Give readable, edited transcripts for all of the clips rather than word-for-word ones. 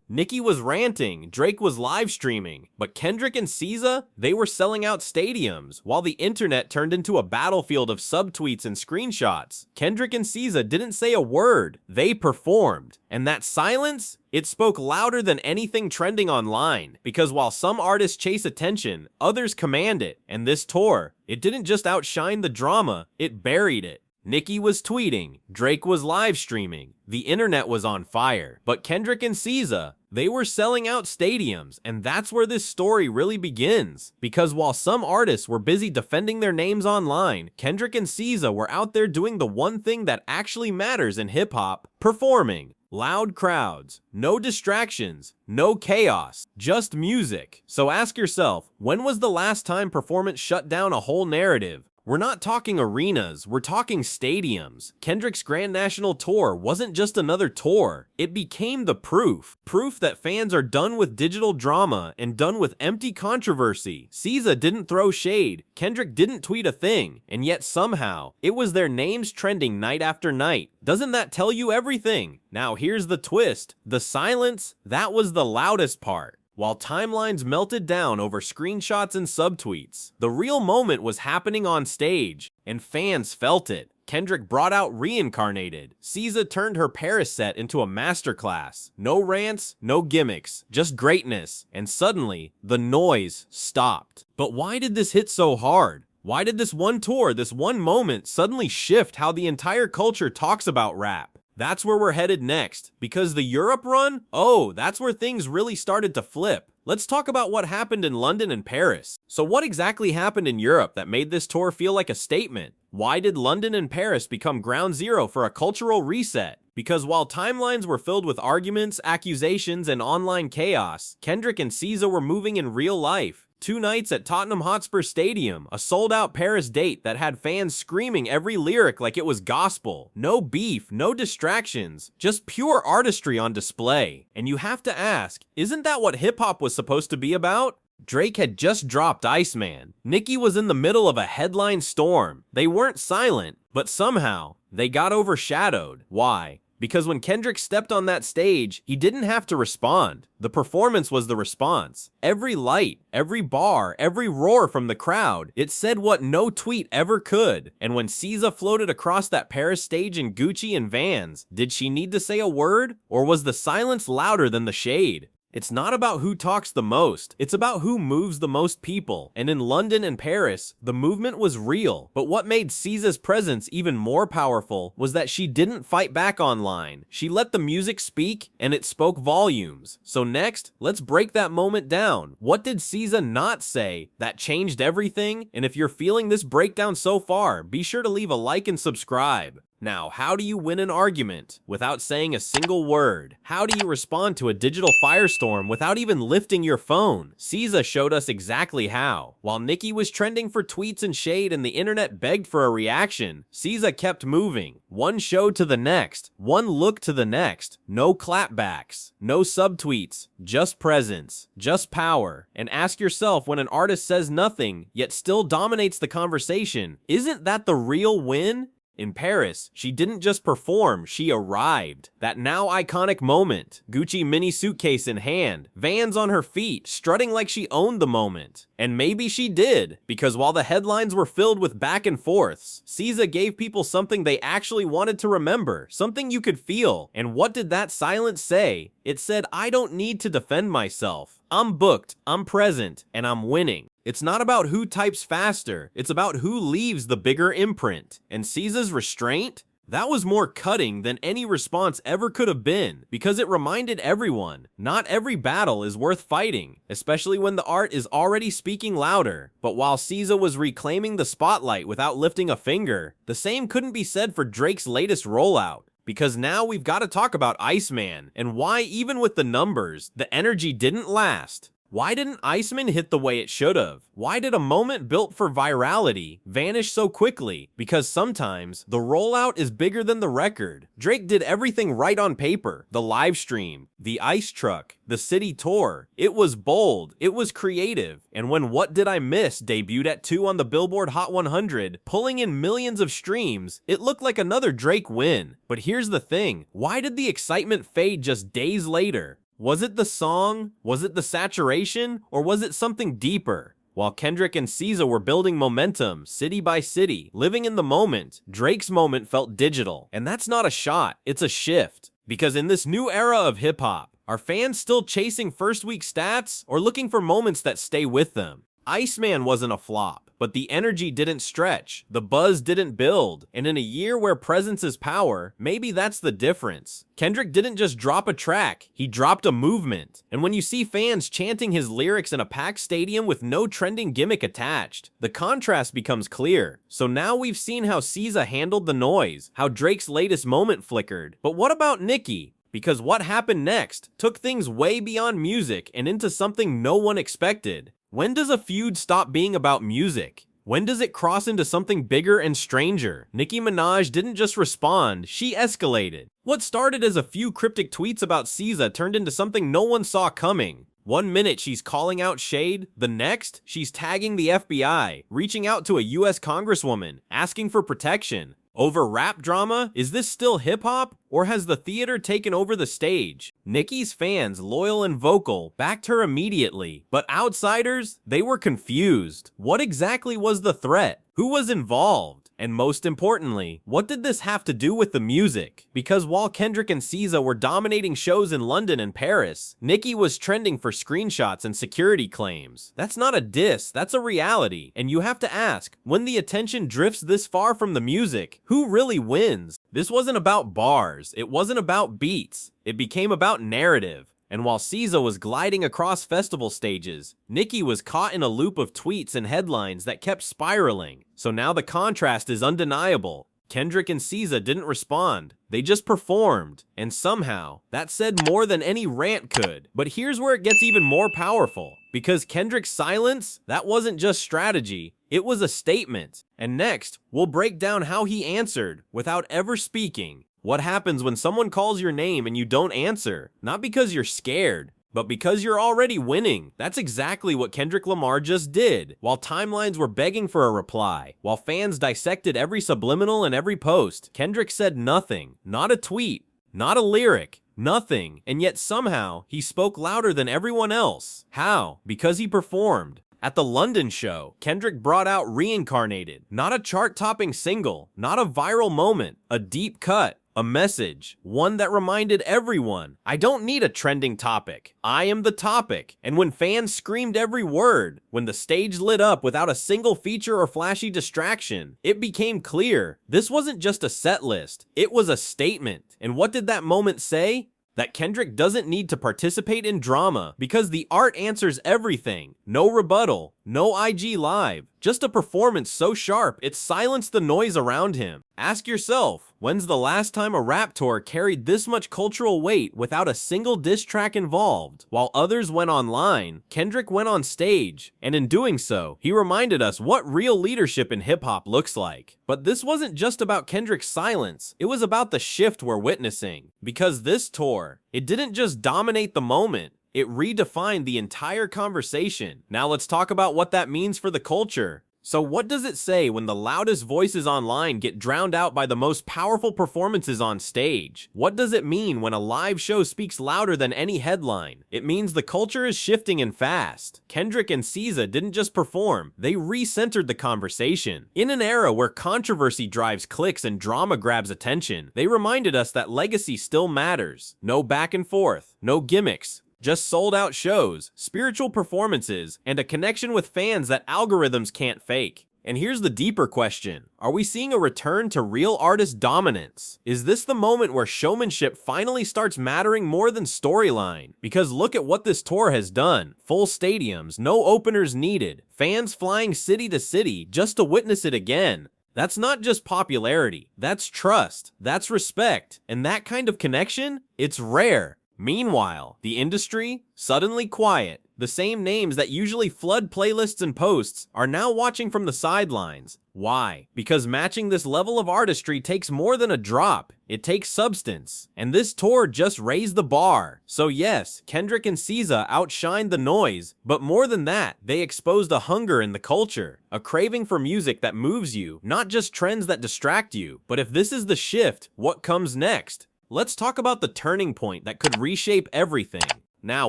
Nicki was ranting, Drake was live streaming, but Kendrick and SZA, they were selling out stadiums, while the internet turned into a battlefield of subtweets and screenshots. Kendrick and SZA didn't say a word, they performed. And that silence? It spoke louder than anything trending online, because while some artists chase attention, others command it, and this tour, it didn't just outshine the drama, it buried it. Nicki was tweeting, Drake was live streaming, the internet was on fire, but Kendrick and SZA, they were selling out stadiums, and that's where this story really begins. Because while some artists were busy defending their names online, Kendrick and SZA were out there doing the one thing that actually matters in hip-hop, performing. Loud crowds, no distractions, no chaos, just music. So ask yourself, when was the last time performance shut down a whole narrative? We're not talking arenas, we're talking stadiums. Kendrick's Grand National Tour wasn't just another tour, it became the proof. Proof that fans are done with digital drama and done with empty controversy. SZA didn't throw shade, Kendrick didn't tweet a thing, and yet somehow, it was their names trending night after night. Doesn't that tell you everything? Now here's the twist. The silence, that was the loudest part. While timelines melted down over screenshots and subtweets, the real moment was happening on stage, and fans felt it. Kendrick brought out Reincarnated. SZA turned her Paris set into a masterclass. No rants, no gimmicks, just greatness. And suddenly, the noise stopped. But why did this hit so hard? Why did this one tour, this one moment, suddenly shift how the entire culture talks about rap? That's where we're headed next, because the Europe run, oh, that's where things really started to flip. Let's talk about what happened in London and Paris. So what exactly happened in Europe that made this tour feel like a statement? Why did London and Paris become ground zero for a cultural reset? Because while timelines were filled with arguments, accusations, and online chaos, Kendrick and SZA were moving in real life. 2 nights at Tottenham Hotspur Stadium, a sold-out Paris date that had fans screaming every lyric like it was gospel. No beef, no distractions, just pure artistry on display. And you have to ask, isn't that what hip-hop was supposed to be about? Drake had just dropped Iceman. Nicki was in the middle of a headline storm. They weren't silent, but somehow, they got overshadowed. Why? Because when Kendrick stepped on that stage, he didn't have to respond. The performance was the response. Every light, every bar, every roar from the crowd, it said what no tweet ever could. And when SZA floated across that Paris stage in Gucci and Vans, did she need to say a word? Or was the silence louder than the shade? It's not about who talks the most, it's about who moves the most people. And in London and Paris, the movement was real. But what made SZA's presence even more powerful was that she didn't fight back online. She let the music speak, and it spoke volumes. So next, let's break that moment down. What did SZA not say that changed everything? And if you're feeling this breakdown so far, be sure to leave a like and subscribe. Now, how do you win an argument without saying a single word? How do you respond to a digital firestorm without even lifting your phone? SZA showed us exactly how. While Nicki was trending for tweets and shade and the internet begged for a reaction, SZA kept moving. One show to the next, one look to the next. No clapbacks, no subtweets, just presence, just power. And ask yourself, when an artist says nothing, yet still dominates the conversation, isn't that the real win? In Paris, she didn't just perform, she arrived. That now iconic moment, Gucci mini suitcase in hand, Vans on her feet, strutting like she owned the moment. And maybe she did, because while the headlines were filled with back and forths, SZA gave people something they actually wanted to remember, something you could feel. And what did that silence say? It said, I don't need to defend myself. I'm booked, I'm present, and I'm winning. It's not about who types faster, it's about who leaves the bigger imprint. And SZA's restraint? That was more cutting than any response ever could have been, because it reminded everyone, not every battle is worth fighting, especially when the art is already speaking louder. But while SZA was reclaiming the spotlight without lifting a finger, the same couldn't be said for Drake's latest rollout. Because now we've got to talk about Iceman, and why even with the numbers, the energy didn't last. Why didn't Iceman hit the way it should have? Why did a moment built for virality vanish so quickly? Because sometimes the rollout is bigger than the record. Drake did everything right on paper. The live stream, the ice truck, the city tour. It was bold, it was creative. And when What Did I Miss debuted at 2 on the Billboard Hot 100, pulling in millions of streams, it looked like another Drake win. But here's the thing, why did the excitement fade just days later? Was it the song? Was it the saturation? Or was it something deeper? While Kendrick and SZA were building momentum, city by city, living in the moment, Drake's moment felt digital. And that's not a shot, it's a shift. Because in this new era of hip-hop, are fans still chasing first-week stats or looking for moments that stay with them? Iceman wasn't a flop, but the energy didn't stretch, the buzz didn't build, and in a year where presence is power, maybe that's the difference. Kendrick didn't just drop a track, he dropped a movement. And when you see fans chanting his lyrics in a packed stadium with no trending gimmick attached, the contrast becomes clear. So now we've seen how SZA handled the noise, how Drake's latest moment flickered. But what about Nicki? Because what happened next took things way beyond music and into something no one expected. When does a feud stop being about music? When does it cross into something bigger and stranger? Nicki Minaj didn't just respond, she escalated. What started as a few cryptic tweets about SZA turned into something no one saw coming. One minute she's calling out shade, the next she's tagging the FBI, reaching out to a US congresswoman, asking for protection. Over rap drama? Is this still hip-hop? Or has the theater taken over the stage? Nicki's fans, loyal and vocal, backed her immediately. But outsiders? They were confused. What exactly was the threat? Who was involved? And most importantly, what did this have to do with the music? Because while Kendrick and SZA were dominating shows in London and Paris, Nicki was trending for screenshots and security claims. That's not a diss, that's a reality. And you have to ask, when the attention drifts this far from the music, who really wins? This wasn't about bars, it wasn't about beats, it became about narrative. And while SZA was gliding across festival stages, Nicki was caught in a loop of tweets and headlines that kept spiraling. So now the contrast is undeniable. Kendrick and SZA didn't respond, they just performed. And somehow, that said more than any rant could. But here's where it gets even more powerful. Because Kendrick's silence, that wasn't just strategy, it was a statement. And next, we'll break down how he answered without ever speaking. What happens when someone calls your name and you don't answer? Not because you're scared, but because you're already winning. That's exactly what Kendrick Lamar just did. While timelines were begging for a reply, while fans dissected every subliminal and every post, Kendrick said nothing. Not a tweet, not a lyric, nothing. And yet somehow, he spoke louder than everyone else. How? Because he performed. At the London show, Kendrick brought out Reincarnated. Not a chart-topping single, not a viral moment, a deep cut. A message, one that reminded everyone, I don't need a trending topic, I am the topic. And when fans screamed every word, when the stage lit up without a single feature or flashy distraction, it became clear, this wasn't just a set list, it was a statement. And what did that moment say? That Kendrick doesn't need to participate in drama because the art answers everything. No rebuttal, no IG live, just a performance so sharp it silenced the noise around him. Ask yourself, when's the last time a rap tour carried this much cultural weight without a single diss track involved? While others went online, Kendrick went on stage, and in doing so, he reminded us what real leadership in hip-hop looks like. But this wasn't just about Kendrick's silence, it was about the shift we're witnessing. Because this tour, it didn't just dominate the moment, it redefined the entire conversation. Now let's talk about what that means for the culture. So what does it say when the loudest voices online get drowned out by the most powerful performances on stage? What does it mean when a live show speaks louder than any headline? It means the culture is shifting and fast. Kendrick and SZA didn't just perform, they recentered the conversation. In an era where controversy drives clicks and drama grabs attention, they reminded us that legacy still matters. No back and forth, no gimmicks. Just sold-out shows, spiritual performances, and a connection with fans that algorithms can't fake. And here's the deeper question. Are we seeing a return to real artist dominance? Is this the moment where showmanship finally starts mattering more than storyline? Because look at what this tour has done. Full stadiums, no openers needed, fans flying city to city just to witness it again. That's not just popularity, that's trust, that's respect, and that kind of connection, it's rare. Meanwhile, the industry, suddenly quiet. The same names that usually flood playlists and posts are now watching from the sidelines. Why? Because matching this level of artistry takes more than a drop. It takes substance. And this tour just raised the bar. So yes, Kendrick and SZA outshined the noise, but more than that, they exposed a hunger in the culture. A craving for music that moves you, not just trends that distract you. But if this is the shift, what comes next? Let's talk about the turning point that could reshape everything. Now,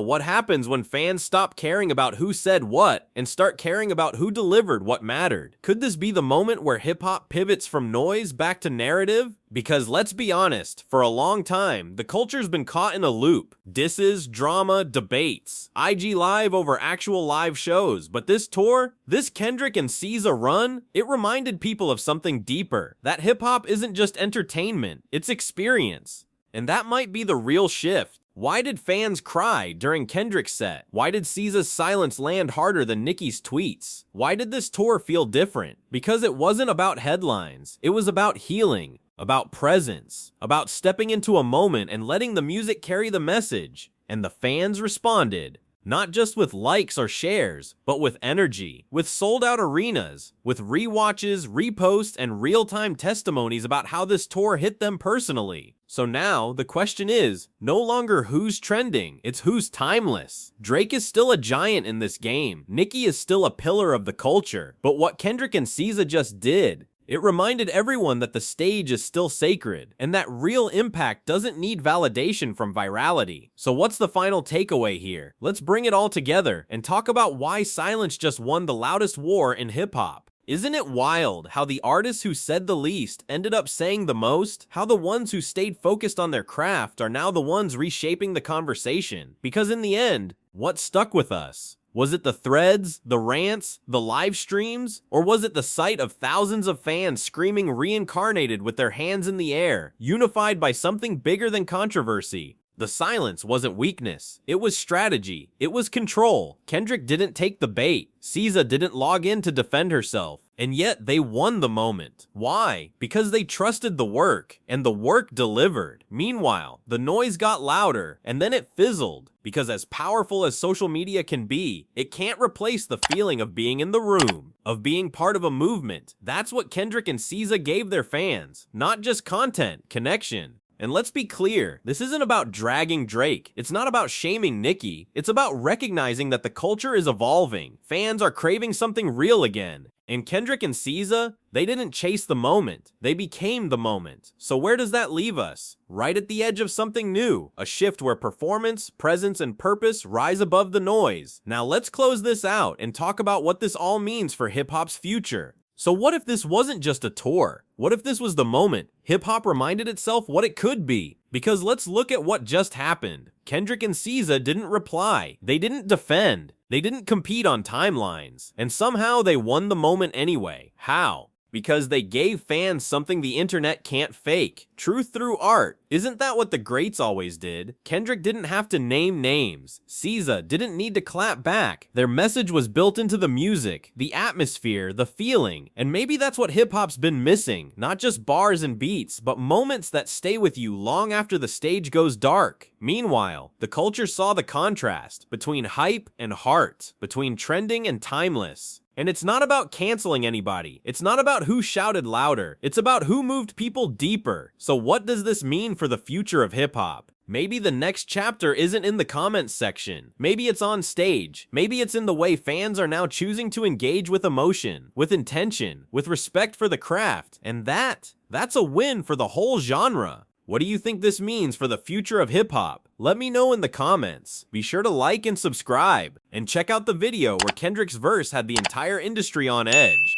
what happens when fans stop caring about who said what and start caring about who delivered what mattered? Could this be the moment where hip-hop pivots from noise back to narrative? Because let's be honest, for a long time, the culture's been caught in a loop. Disses, drama, debates, IG Live over actual live shows. But this tour, this Kendrick and SZA run, it reminded people of something deeper. That hip-hop isn't just entertainment, it's experience. And that might be the real shift. Why did fans cry during Kendrick's set? Why did SZA's silence land harder than Nicki's tweets? Why did this tour feel different? Because it wasn't about headlines. It was about healing, about presence, about stepping into a moment and letting the music carry the message. And the fans responded. Not just with likes or shares, but with energy, with sold-out arenas, with rewatches, reposts, and real-time testimonies about how this tour hit them personally. So now, the question is, no longer who's trending, it's who's timeless. Drake is still a giant in this game. Nicki is still a pillar of the culture. But what Kendrick and SZA just did, it reminded everyone that the stage is still sacred, and that real impact doesn't need validation from virality. So what's the final takeaway here? Let's bring it all together and talk about why silence just won the loudest war in hip-hop. Isn't it wild how the artists who said the least ended up saying the most? How the ones who stayed focused on their craft are now the ones reshaping the conversation? Because in the end, what stuck with us? Was it the threads, the rants, the live streams? Or was it the sight of thousands of fans screaming reincarnated with their hands in the air, unified by something bigger than controversy? The silence wasn't weakness. It was strategy. It was control. Kendrick didn't take the bait. SZA didn't log in to defend herself. And yet they won the moment. Why? Because they trusted the work, and the work delivered. Meanwhile, the noise got louder, and then it fizzled. Because as powerful as social media can be, it can't replace the feeling of being in the room, of being part of a movement. That's what Kendrick and SZA gave their fans. Not just content, connection. And let's be clear, this isn't about dragging Drake. It's not about shaming Nicki. It's about recognizing that the culture is evolving. Fans are craving something real again. And Kendrick and SZA, they didn't chase the moment. They became the moment. So where does that leave us? Right at the edge of something new. A shift where performance, presence, and purpose rise above the noise. Now let's close this out and talk about what this all means for hip-hop's future. So what if this wasn't just a tour? What if this was the moment hip-hop reminded itself what it could be? Because let's look at what just happened. Kendrick and SZA didn't reply. They didn't defend. They didn't compete on timelines. And somehow they won the moment anyway. How? Because they gave fans something the internet can't fake. Truth through art. Isn't that what the greats always did? Kendrick didn't have to name names. SZA didn't need to clap back. Their message was built into the music, the atmosphere, the feeling. And maybe that's what hip-hop's been missing. Not just bars and beats, but moments that stay with you long after the stage goes dark. Meanwhile, the culture saw the contrast between hype and heart, between trending and timeless. And it's not about canceling anybody. It's not about who shouted louder. It's about who moved people deeper. So what does this mean for the future of hip-hop? Maybe the next chapter isn't in the comments section. Maybe it's on stage. Maybe it's in the way fans are now choosing to engage with emotion, with intention, with respect for the craft. And that's a win for the whole genre. What do you think this means for the future of hip-hop? Let me know in the comments. Be sure to like and subscribe. And check out the video where Kendrick's verse had the entire industry on edge.